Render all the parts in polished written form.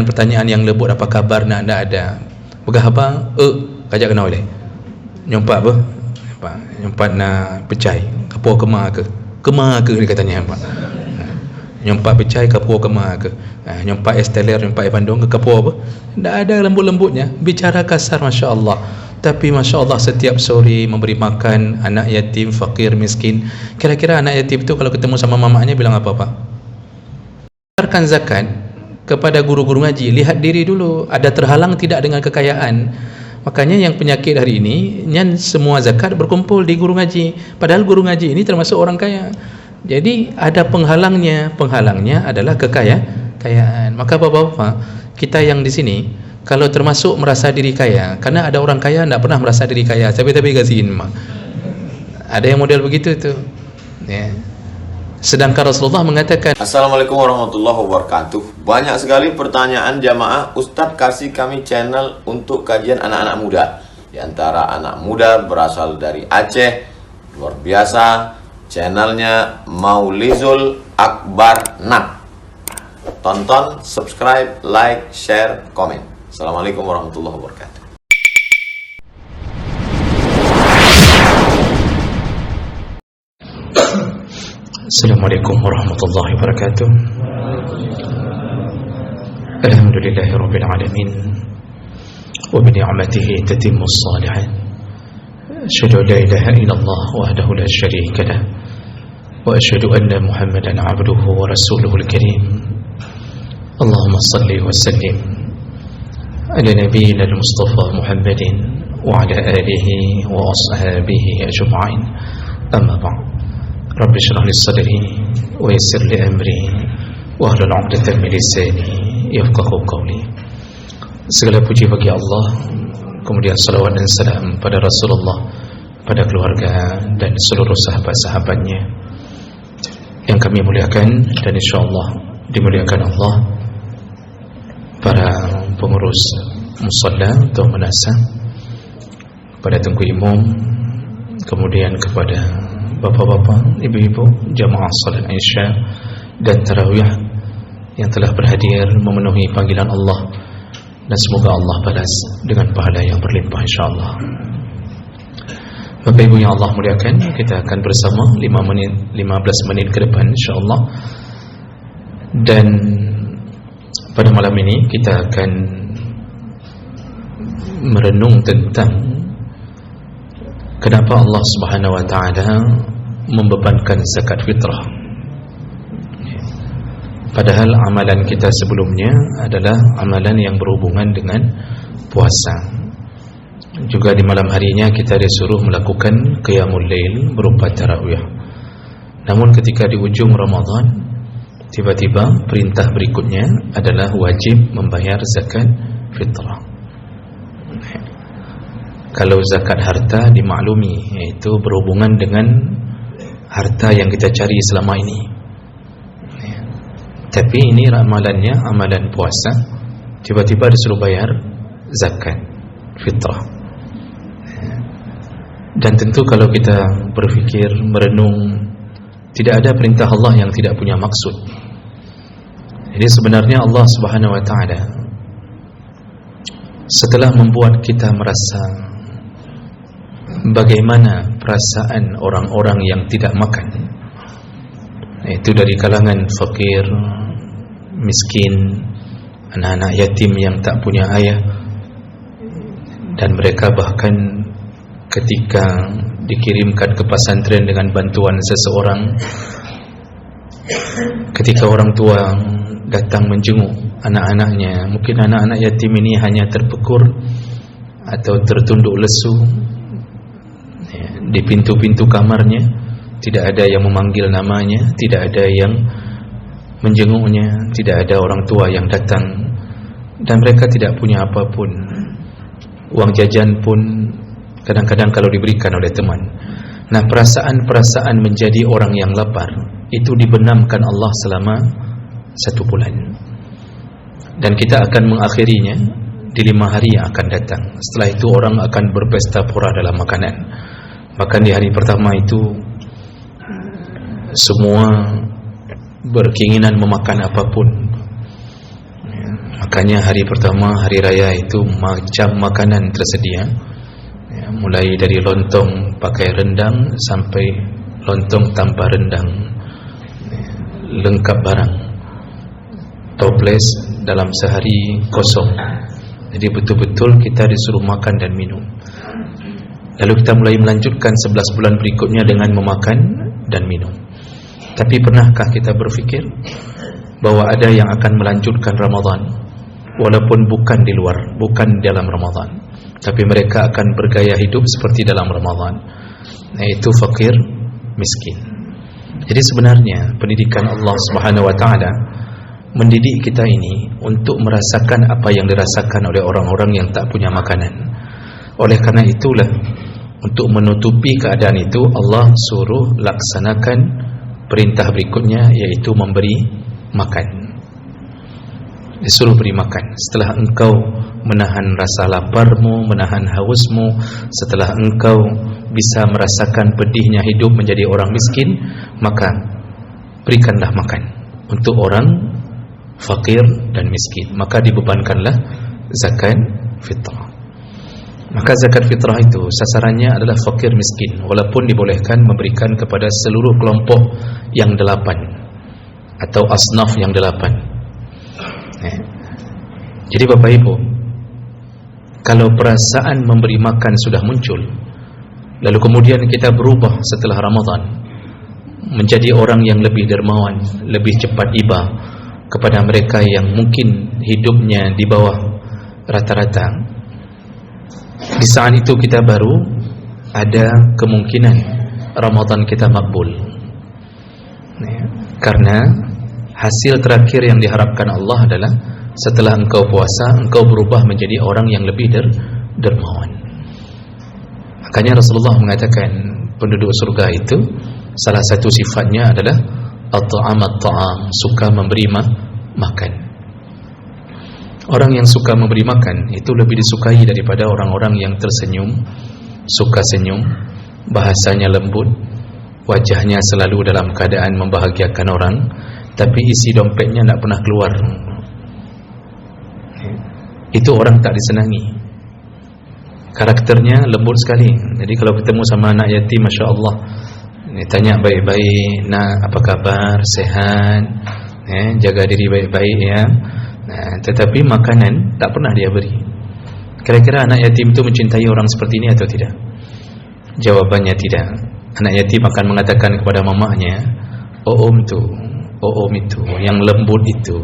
pertanyaan yang lembut, apa kabar, nak ada begah apa, kajak kena oleh nyompat apa, nyompat nak pecai kapur kemar ke dia katanya apa, nyompat pecai kapur kemar ke, nyompat esteler, nyompat bandung ke kapur apa, tak ada lembut-lembutnya, bicara kasar, Masya Allah. Tapi Masya Allah setiap sore memberi makan anak yatim, fakir, miskin. Kira-kira anak yatim itu kalau ketemu sama mamanya bilang apa-apa? Bayarkan zakat kepada guru-guru ngaji. Lihat diri dulu, ada terhalang tidak dengan kekayaan. Makanya yang penyakit hari ini, semua zakat berkumpul di guru ngaji. Padahal guru ngaji ini termasuk orang kaya. Jadi ada penghalangnya adalah kekayaan. Maka bapak-bapak, kita yang di sini kalau termasuk merasa diri kaya, karena ada orang kaya tidak pernah merasa diri kaya, tapi kasihin mak. Ada yang model begitu tuh. Ya. Sedangkan Rasulullah mengatakan, Assalamualaikum warahmatullahi wabarakatuh. Banyak sekali pertanyaan jamaah, Ustadz kasih kami channel untuk kajian anak-anak muda. Di antara anak muda berasal dari Aceh, luar biasa. Channelnya Maulizul Akbar Nak. Tonton, subscribe, like, share, komen. Assalamualaikum warahmatullahi wabarakatuh. Assalamualaikum warahmatullahi wabarakatuh. Alhamdulillahirabbil alamin. Wa bi ni'matihi tatimmu shalihat. Asyhadu an la ilaha illallah wahdahu la syarika lah. Wa asyhadu anna Muhammadan 'abduhu wa rasuluhul karim. Allahumma shalli wa sallim ala nabiyyina al-Mustafa Muhammadin wa ala alihi wa ashabihi ajma'in. Amma ba'd. Rabbi shrah li sadri wa yassir li amri wa hlul 'uqdatam min lisani yafqahu qawli. Segala puji bagi Allah, kemudian salawat dan salam pada Rasulullah, pada keluarga dan seluruh sahabat-sahabatnya yang kami muliakan, dan insyaallah dimuliakan Allah, para pengurus musalla atau manasah, pada Tengku Imam, kemudian kepada bapak-bapak, ibu-ibu, jamaah salat Isya dan tarawih yang telah berhadir memenuhi panggilan Allah, dan semoga Allah balas dengan pahala yang berlimpah insyaallah. Bapak Ibu yang Allah muliakan, kita akan bersama 15 menit ke depan insyaallah. Dan pada malam ini kita akan merenung tentang kenapa Allah Subhanahu wa taala membebankan zakat fitrah. Padahal amalan kita sebelumnya adalah amalan yang berhubungan dengan puasa. Juga di malam harinya kita disuruh melakukan qiyamul lail berupa tarawih. Namun ketika di ujung Ramadan, tiba-tiba perintah berikutnya adalah wajib membayar zakat fitrah. Kalau zakat harta dimaklumi, yaitu berhubungan dengan harta yang kita cari selama ini. Tapi ini amalannya amalan puasa, tiba-tiba disuruh bayar zakat fitrah. Dan tentu kalau kita berfikir, merenung, tidak ada perintah Allah yang tidak punya maksud. Jadi sebenarnya Allah Subhanahu wa taala setelah membuat kita merasa bagaimana perasaan orang-orang yang tidak makan, yaitu dari kalangan fakir, miskin, anak-anak yatim yang tak punya ayah, dan mereka bahkan ketika dikirimkan ke pesantren dengan bantuan seseorang, ketika orang tua datang menjenguk anak-anaknya, mungkin anak-anak yatim ini hanya terpekur atau tertunduk lesu di pintu-pintu kamarnya, tidak ada yang memanggil namanya, tidak ada yang menjenguknya, tidak ada orang tua yang datang, dan mereka tidak punya apapun. Uang jajan pun kadang-kadang kalau diberikan oleh teman. Nah, perasaan-perasaan menjadi orang yang lapar itu dibenamkan Allah selama 1 bulan, dan kita akan mengakhirinya di 5 hari yang akan datang. Setelah itu orang akan berpesta pora dalam makanan. Bahkan di hari pertama itu semua berkeinginan memakan apapun. Makanya hari pertama hari raya itu macam makanan tersedia, ya, mulai dari lontong pakai rendang sampai lontong tanpa rendang, ya, lengkap barang, toples dalam sehari kosong. Jadi betul-betul kita disuruh makan dan minum. Lalu kita mulai melanjutkan 11 bulan berikutnya dengan memakan dan minum. Tapi pernahkah kita berfikir bahwa ada yang akan melanjutkan Ramadan walaupun bukan di luar, bukan dalam Ramadan, tapi mereka akan bergaya hidup seperti dalam Ramadan, yaitu fakir miskin. Jadi sebenarnya pendidikan Allah Subhanahu wa taala mendidik kita ini untuk merasakan apa yang dirasakan oleh orang-orang yang tak punya makanan. Oleh karena itulah, untuk menutupi keadaan itu, Allah suruh laksanakan perintah berikutnya, yaitu memberi makan. Disuruh beri makan. Setelah engkau menahan rasa laparmu, menahan hausmu, setelah engkau bisa merasakan pedihnya hidup menjadi orang miskin, maka berikanlah makan untuk orang fakir dan miskin. Maka dibebankanlah zakat fitrah. Maka zakat fitrah itu sasarannya adalah fakir miskin, walaupun dibolehkan memberikan kepada seluruh kelompok yang 8 atau asnaf yang 8. Jadi Bapak Ibu, kalau perasaan memberi makan sudah muncul, lalu kemudian kita berubah setelah Ramadan menjadi orang yang lebih dermawan, lebih cepat iba kepada mereka yang mungkin hidupnya di bawah rata-rata, di saat itu kita baru ada kemungkinan Ramadan kita makbul, karena hasil terakhir yang diharapkan Allah adalah setelah engkau puasa, engkau berubah menjadi orang yang lebih dermawan. Makanya Rasulullah mengatakan penduduk surga itu salah satu sifatnya adalah at-ta'amat ta'am, suka memberi makan. Orang yang suka memberi makan itu lebih disukai daripada orang-orang yang tersenyum, suka senyum, bahasanya lembut, wajahnya selalu dalam keadaan membahagiakan orang, tapi isi dompetnya tidak pernah keluar. Itu orang tak disenangi. Karakternya lembut sekali. Jadi kalau ketemu sama anak yatim, Masya Allah, tanya baik-baik, nak apa kabar, sehat, jaga diri baik-baik ya. Tetapi makanan tak pernah dia beri. Kira-kira anak yatim itu mencintai orang seperti ini atau tidak? Jawabannya tidak. Anak yatim akan mengatakan kepada mamanya, om itu, yang lembut itu,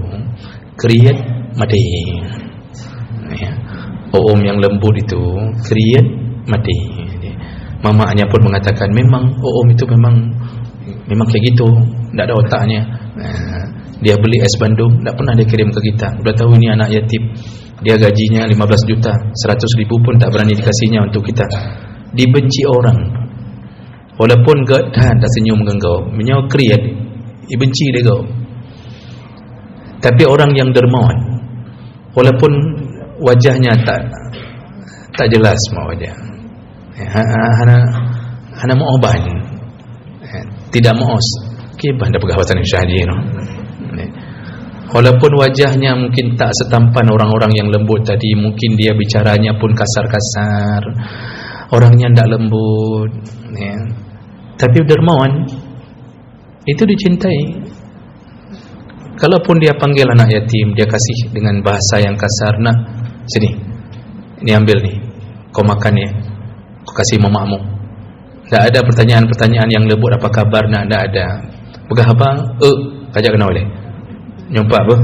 kriat mati. Om yang lembut itu, kriat mati. Mamanya pun mengatakan, memang om itu memang kayak gitu, tidak ada otaknya. Dia beli es bandung, tidak pernah dia kirim ke kita. Sudah tahu ini anak yatim, dia gajinya 15 juta, 100 ribu pun tak berani dikasihnya untuk kita. Dibenci orang, walaupun gak tak senyum dengan kau, menyau kriat, dibenci dia kau. Tapi orang yang dermawan, walaupun wajahnya tak jelas mau wajah, hana mau oban, tidak maos, kibah dah pegawatan syahdi no. Walaupun wajahnya mungkin tak setampan orang-orang yang lembut tadi, mungkin dia bicaranya pun kasar-kasar, orangnya tidak lembut, ya. Tapi dermawan itu dicintai. Kalaupun dia panggil anak yatim, dia kasih dengan bahasa yang kasar, nak sini, ini ambil nih, kau makan ya, kau kasih mamamu. Tak ada pertanyaan-pertanyaan yang lembut, apa kabar, nak, tak ada. Pegah apa? Kajak kena boleh. Nyompak apa?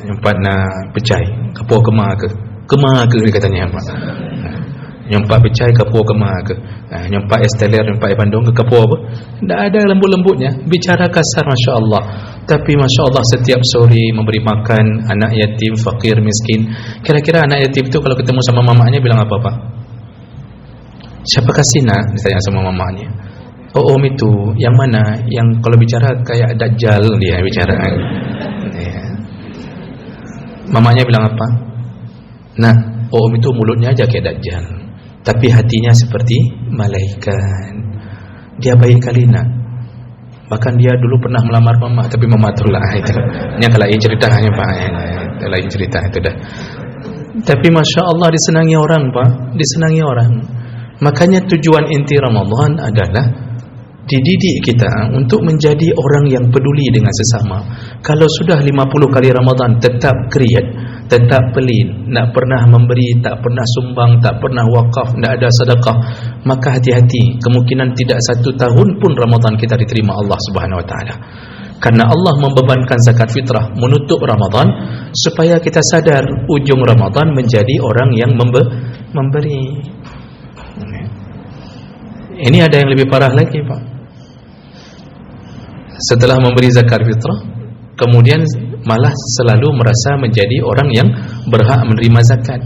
Nyompak nak pecai, kapur kemar ke? Kemar ke dia katanya apa? Nyompak pecai, kapur kemar ke? Nyompak es teler, nyompak es bandung ke, kapur apa? Tak ada lembut-lembutnya, bicara kasar, Masya Allah. Tapi Masya Allah setiap sore memberi makan anak yatim, fakir, miskin. Kira-kira anak yatim itu kalau ketemu sama mamanya bilang apa Pak? Siapa kasih nak? Ditanya sama mamanya. Om itu, yang mana? Yang kalau bicara kayak Dajjal dia bicara. Ya. Mamanya bilang apa? Nah, om itu mulutnya aja kayak Dajjal, tapi hatinya seperti malaikat. Dia baik kali nak. Bahkan dia dulu pernah melamar mama, tapi mama tolak. Itu. Ini kalau ini ceritanya Pak. itu lain cerita itu dah. Tapi Masya Allah disenangi orang Pak, disenangi orang. Makanya tujuan inti Ramadan adalah dididik kita untuk menjadi orang yang peduli dengan sesama. Kalau sudah 50 kali Ramadan tetap kriat, tetap pelit, tak pernah memberi, tak pernah sumbang, tak pernah wakaf, tak ada sedekah, maka hati-hati, kemungkinan tidak 1 tahun pun Ramadan kita diterima Allah Subhanahu Wa Taala. Karena Allah membebankan zakat fitrah menutup Ramadan supaya kita sadar ujung Ramadan menjadi orang yang memberi. Ini ada yang lebih parah lagi Pak. Setelah memberi zakat fitrah, kemudian malah selalu merasa menjadi orang yang berhak menerima zakat.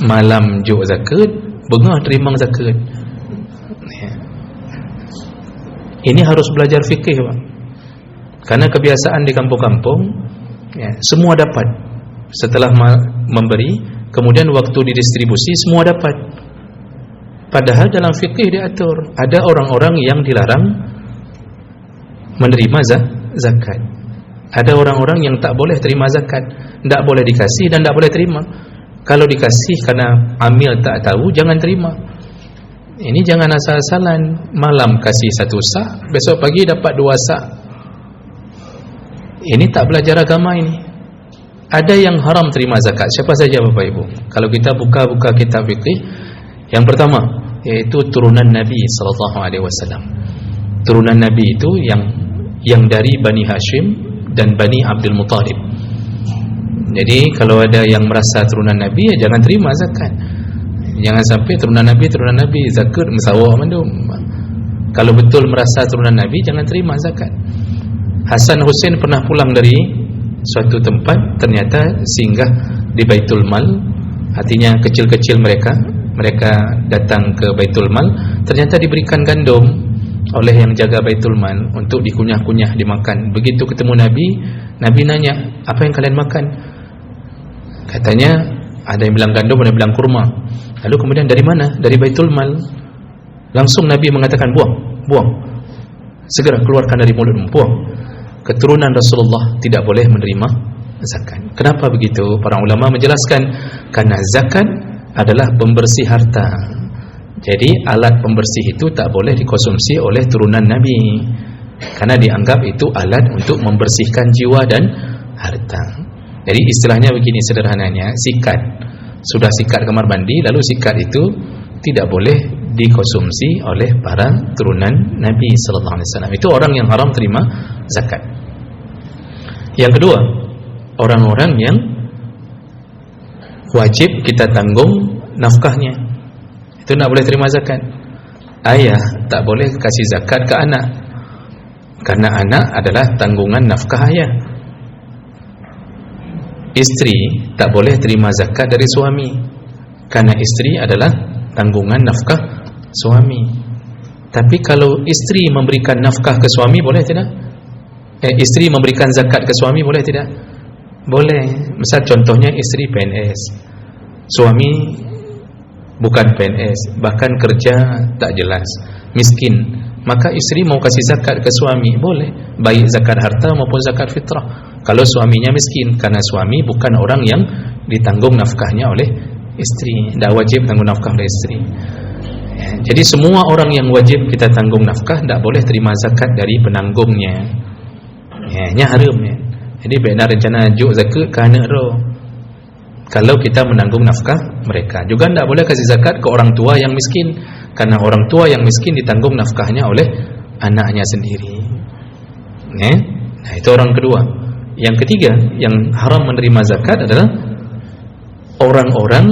Malam juk zakat, bengah terima zakat. Ini harus belajar fikih Pak. Karena kebiasaan di kampung-kampung semua dapat. Setelah memberi, kemudian waktu didistribusi semua dapat. Padahal dalam fikih diatur ada orang-orang yang dilarang menerima zakat. Ada orang-orang yang tak boleh terima zakat, tak boleh dikasih dan tak boleh terima. Kalau dikasih karena amil tak tahu, jangan terima. Ini jangan asal-asalan malam kasih 1 sak, besok pagi dapat 2 sak. Ini tak belajar agama ini. Ada yang haram terima zakat. Siapa saja Bapak Ibu? Kalau kita buka kitab fikih, yang pertama yaitu turunan Nabi sallallahu alaihi wasallam. Turunan Nabi itu yang dari Bani Hashim dan Bani Abdul Muttalib. Jadi kalau ada yang merasa turunan Nabi, ya jangan terima zakat. Jangan sampai turunan Nabi zakat mesawah mandum. Kalau betul merasa turunan Nabi, jangan terima zakat. Hasan Hussein pernah pulang dari suatu tempat, ternyata singgah di Baitul Mal. Artinya kecil-kecil mereka datang ke Baitul Mal, ternyata diberikan gandum oleh yang jaga Baitul Mal untuk dikunyah-kunyah, dimakan. Begitu ketemu Nabi nanya, apa yang kalian makan? Katanya ada yang bilang gandum, ada yang bilang kurma. Lalu kemudian dari mana? Dari Baitul Mal. Langsung Nabi mengatakan buang. Segera keluarkan dari mulutmu, buang. Keturunan Rasulullah tidak boleh menerima zakat. Kenapa begitu? Para ulama menjelaskan karena zakat adalah pembersih harta. Jadi alat pembersih itu tak boleh dikonsumsi oleh turunan Nabi, karena dianggap itu alat untuk membersihkan jiwa dan harta. Jadi istilahnya begini sederhananya, sikat. Sudah sikat kamar mandi, lalu sikat itu tidak boleh dikonsumsi oleh para turunan Nabi sallallahu alaihi wasallam. Itu orang yang haram terima zakat. Yang kedua, orang-orang yang wajib kita tanggung nafkahnya, itu tak boleh terima zakat. Ayah tak boleh kasih zakat ke anak, karena anak adalah tanggungan nafkah ayah. Istri tak boleh terima zakat dari suami, karena istri adalah tanggungan nafkah suami. Tapi kalau istri memberikan nafkah ke suami, boleh tidak? Istri memberikan zakat ke suami, boleh tidak? Boleh. Misal contohnya istri PNS, suami bukan PNS, bahkan kerja tak jelas, miskin, maka istri mau kasih zakat ke suami, boleh, baik zakat harta maupun zakat fitrah. Kalau suaminya miskin, karena suami bukan orang yang ditanggung nafkahnya oleh istri, tidak wajib tanggung nafkah oleh istri. Jadi semua orang yang wajib kita tanggung nafkah tidak boleh terima zakat dari penanggungnya. Nya haramnya. Jadi benar rencana juk zakat kana roh. Kalau kita menanggung nafkah mereka, juga tidak boleh kasih zakat ke orang tua yang miskin, karena orang tua yang miskin ditanggung nafkahnya oleh anaknya sendiri. Nah, itu orang kedua. Yang ketiga yang haram menerima zakat adalah orang-orang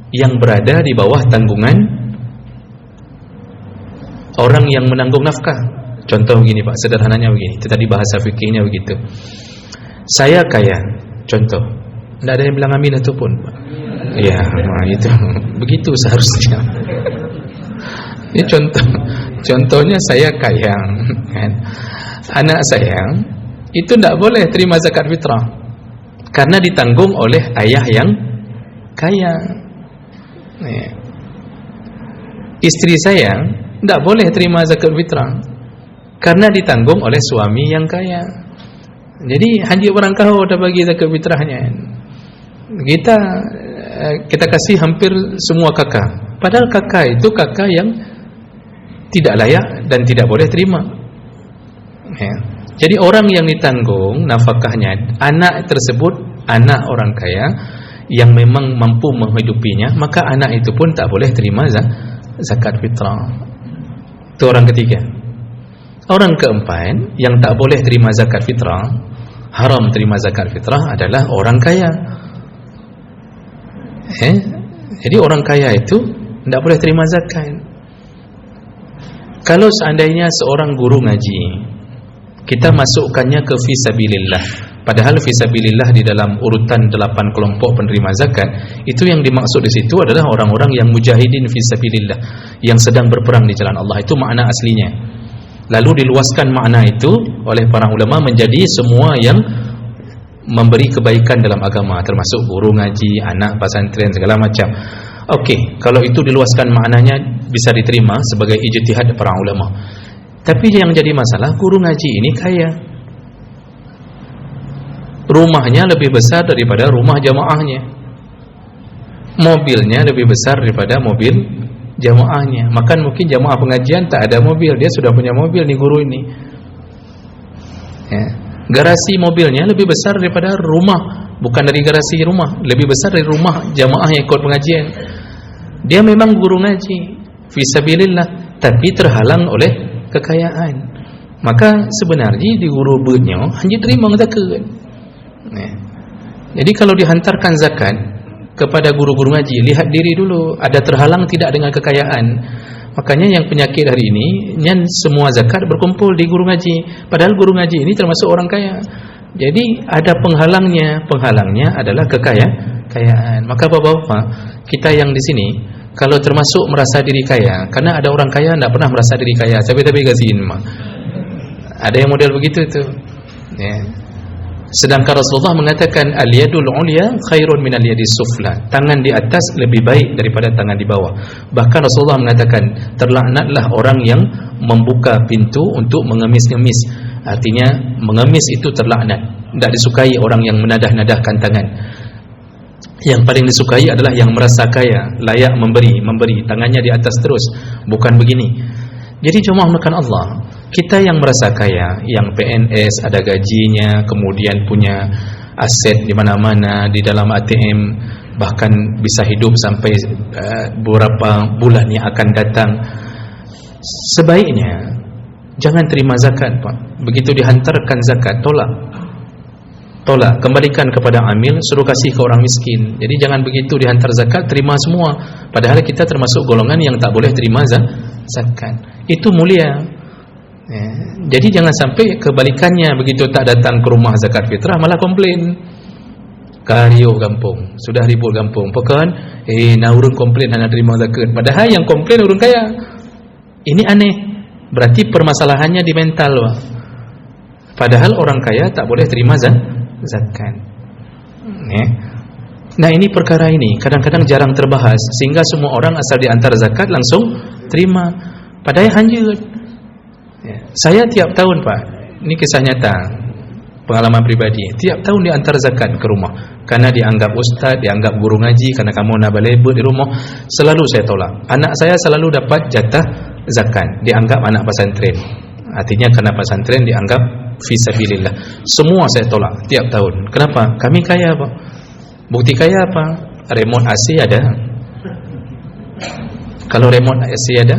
yang berada di bawah tanggungan orang yang menanggung nafkah. Contoh begini Pak, sederhananya begini, itu tadi bahasa fikihnya begitu. Saya kaya, contoh, tidak ada yang bilang amin itu pun Pak. Ya, nah itu begitu seharusnya. Ini contohnya saya kaya, kan? Anak saya itu tidak boleh terima zakat fitrah, karena ditanggung oleh ayah yang kaya. Istri saya tidak boleh terima zakat fitrah, karena ditanggung oleh suami yang kaya. Jadi haji orang kau dah bagi zakat fitrahnya. Kita kasih hampir semua kakak. Padahal kakak itu kakak yang tidak layak dan tidak boleh terima. Ya. Jadi orang yang ditanggung nafkahnya, anak tersebut anak orang kaya yang memang mampu menghidupinya, maka anak itu pun tak boleh terima zakat fitrah. Itu orang ketiga. Orang keempat yang tak boleh terima zakat fitrah, haram terima zakat fitrah adalah orang kaya. Jadi orang kaya itu tidak boleh terima zakat. Kalau seandainya seorang guru ngaji, kita masukkannya ke fisabilillah, padahal fisabilillah di dalam urutan 8 kelompok penerima zakat, itu yang dimaksud di situ adalah orang-orang yang mujahidin fisabilillah, yang sedang berperang di jalan Allah. Itu makna aslinya. Lalu diluaskan makna itu oleh para ulama menjadi semua yang memberi kebaikan dalam agama, termasuk guru ngaji, anak pesantren, segala macam. Okey, kalau itu diluaskan maknanya bisa diterima sebagai ijtihad para ulama. Tapi yang jadi masalah, guru ngaji ini kaya, rumahnya lebih besar daripada rumah jamaahnya, mobilnya lebih besar daripada mobil jamaahnya. Maka mungkin jamaah pengajian tak ada mobil, dia sudah punya mobil nih guru ini. Ya. Garasi mobilnya lebih besar daripada rumah, bukan dari garasi rumah, lebih besar dari rumah jamaah yang ikut pengajian. Dia memang guru ngaji fisabilillah, tapi terhalang oleh kekayaan. Maka sebenarnya di guru benyo hanya terima zakat. Jadi kalau dihantarkan zakat kepada guru-guru ngaji, lihat diri dulu, ada terhalang tidak dengan kekayaan. Makanya yang penyakit hari ini, semua zakat berkumpul di guru ngaji, padahal guru ngaji ini termasuk orang kaya. Jadi ada penghalangnya adalah kekayaan. Maka bapak-bapak, kita yang di sini kalau termasuk merasa diri kaya, karena ada orang kaya tidak pernah merasa diri kaya, tapi gaziin mah. Ada yang model begitu tuh. Ya. Sedangkan Rasulullah mengatakan al-yadul ulya khairun min al-yadis sufla. Tangan di atas lebih baik daripada tangan di bawah. Bahkan Rasulullah mengatakan terlaknatlah orang yang membuka pintu untuk mengemis-ngemis. Artinya mengemis itu terlaknat. Tidak disukai orang yang menadah-nadahkan tangan. Yang paling disukai adalah yang merasa kaya, layak memberi, tangannya di atas terus. Bukan begini. Jadi jemaah makan Allah, kita yang merasa kaya, yang PNS ada gajinya, kemudian punya aset di mana-mana, di dalam ATM, bahkan bisa hidup sampai beberapa bulan yang akan datang. Sebaiknya jangan terima zakat, Pak. Begitu dihantarkan zakat, tolak, kembalikan kepada amil, suruh kasih ke orang miskin. Jadi jangan begitu dihantar zakat terima semua, padahal kita termasuk golongan yang tak boleh terima zakat. Itu mulia. Ya. Jadi jangan sampai kebalikannya, begitu tak datang ke rumah zakat fitrah malah komplain. Karyo kampung, sudah ribut kampung. Pekan, urun komplain hanya terima zakat. Padahal yang komplain urun kaya. Ini aneh. Berarti permasalahannya di mental, Pak. Padahal orang kaya tak boleh terima zakat. Ya. Nah, ini perkara ini kadang-kadang jarang terbahas, sehingga semua orang asal diantar zakat langsung terima. Padahal hanjut. Ya. Saya tiap tahun, Pak, ini kisah nyata, pengalaman pribadi. Tiap tahun diantar zakat ke rumah, karena dianggap ustaz, dianggap guru ngaji, karena kamu nak balebut di rumah. Selalu saya tolak. Anak saya selalu dapat jatah zakat, dianggap anak pesantren. Artinya karena pesantren dianggap fisabilillah. Semua saya tolak tiap tahun. Kenapa? Kami kaya, Pak. Bukti kaya apa? Remote AC ada. Kalau remote AC ada,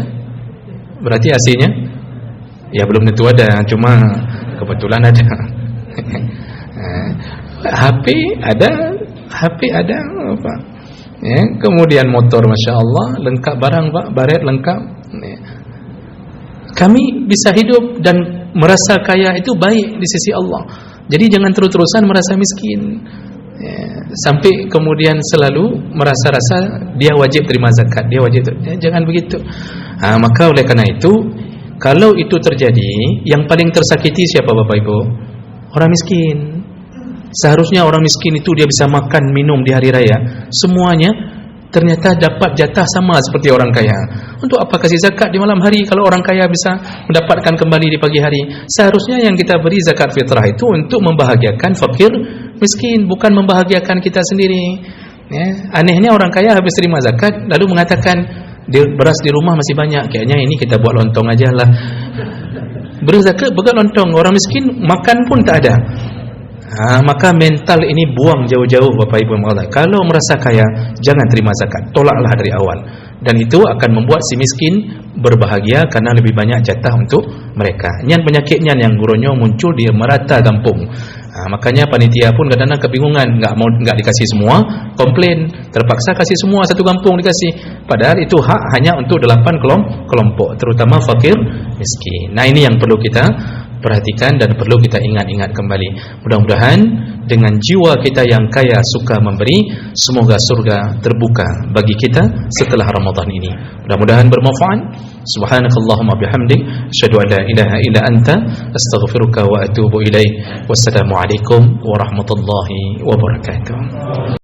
berarti AC-nya ya belum tentu ada, cuma kebetulan ada. HP ada apa? Ya, kemudian motor, masya Allah, lengkap barang, Pak, baret lengkap. Ya. Kami bisa hidup dan merasa kaya itu baik di sisi Allah. Jadi jangan terus-terusan merasa miskin. Ya, sampai kemudian selalu merasa-rasa dia wajib terima zakat, dia wajib. Ya, jangan begitu. Maka oleh karena itu, kalau itu terjadi, yang paling tersakiti siapa, Bapak Ibu? Orang miskin. Seharusnya orang miskin itu dia bisa makan, minum di hari raya, semuanya ternyata dapat jatah sama seperti orang kaya. Untuk apa kasih zakat di malam hari kalau orang kaya bisa mendapatkan kembali di pagi hari? Seharusnya yang kita beri zakat fitrah itu untuk membahagiakan fakir miskin, bukan membahagiakan kita sendiri. Ya, anehnya orang kaya habis terima zakat lalu mengatakan beras di rumah masih banyak, kayaknya ini kita buat lontong aja lah. Beri zakat buat lontong, orang miskin makan pun tak ada. Maka mental ini buang jauh-jauh Bapak Ibu Allah. Kalau merasa kaya, jangan terima zakat, tolaklah dari awal. Dan itu akan membuat si miskin berbahagia karena lebih banyak jatah untuk mereka. Nyan penyakitnya yang guronyo muncul di merata kampung. Makanya panitia pun kadang-kadang kebingungan, enggak dikasih semua, komplain, terpaksa kasih semua satu kampung dikasih. Padahal itu hak hanya untuk 8 kelompok, terutama fakir miskin. Nah, ini yang perlu kita perhatikan dan perlu kita ingat-ingat kembali. Mudah-mudahan dengan jiwa kita yang kaya suka memberi, semoga surga terbuka bagi kita setelah Ramadan ini. Mudah-mudahan bermanfaat. Subhanakallahumma bihamdik, asyhadu an la ilaha illa anta, astaghfiruka wa atubu ilaik. Wassalamualaikum warahmatullahi wabarakatuh.